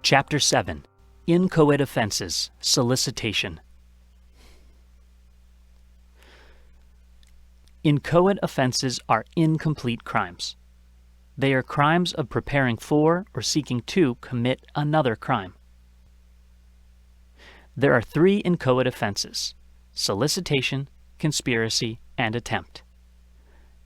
Chapter 7. Inchoate Offenses, Solicitation. Inchoate offenses are incomplete crimes. They are crimes of preparing for or seeking to commit another crime. There are three inchoate offenses: solicitation, conspiracy, and attempt.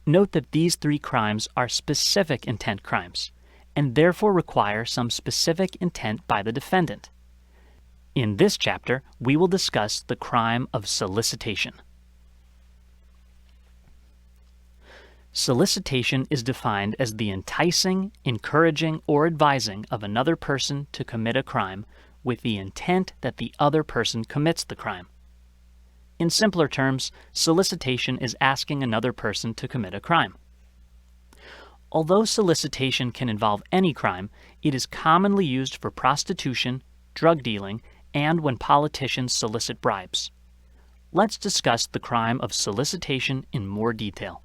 Note that these three crimes are specific intent crimes, and therefore require some specific intent by the defendant. In this chapter, we will discuss the crime of solicitation. Solicitation is defined as the enticing, encouraging, or advising of another person to commit a crime with the intent that the other person commits the crime. In simpler terms, solicitation is asking another person to commit a crime. Although solicitation can involve any crime, it is commonly used for prostitution, drug dealing, and when politicians solicit bribes. Let's discuss the crime of solicitation in more detail.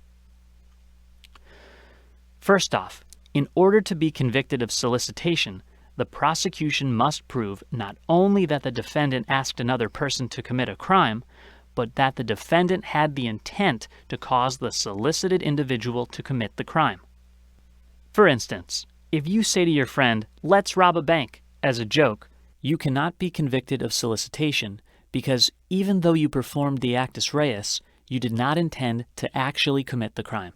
First off, in order to be convicted of solicitation, the prosecution must prove not only that the defendant asked another person to commit a crime, but that the defendant had the intent to cause the solicited individual to commit the crime. For instance, if you say to your friend, "Let's rob a bank," as a joke, you cannot be convicted of solicitation because even though you performed the actus reus, you did not intend to actually commit the crime.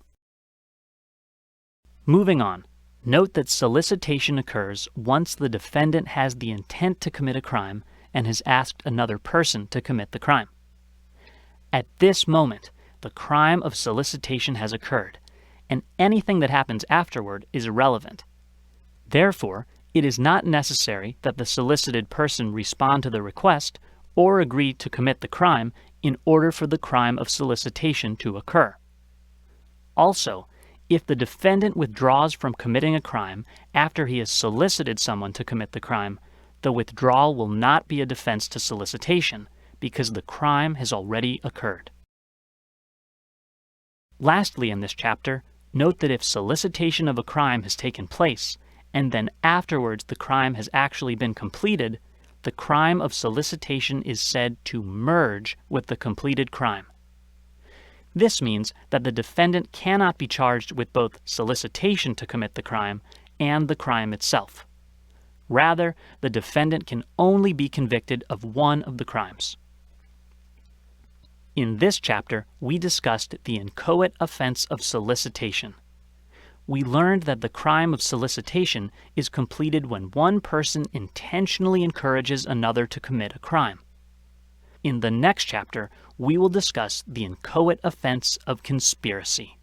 Moving on, note that solicitation occurs once the defendant has the intent to commit a crime and has asked another person to commit the crime. At this moment, the crime of solicitation has occurred, and anything that happens afterward is irrelevant. Therefore, it is not necessary that the solicited person respond to the request or agree to commit the crime in order for the crime of solicitation to occur. Also, if the defendant withdraws from committing a crime after he has solicited someone to commit the crime, the withdrawal will not be a defense to solicitation because the crime has already occurred. Lastly, in this chapter, note that if solicitation of a crime has taken place, and then afterwards the crime has actually been completed, the crime of solicitation is said to merge with the completed crime. This means that the defendant cannot be charged with both solicitation to commit the crime and the crime itself. Rather, the defendant can only be convicted of one of the crimes. In this chapter, we discussed the inchoate offense of solicitation. We learned that the crime of solicitation is completed when one person intentionally encourages another to commit a crime. In the next chapter, we will discuss the inchoate offense of conspiracy.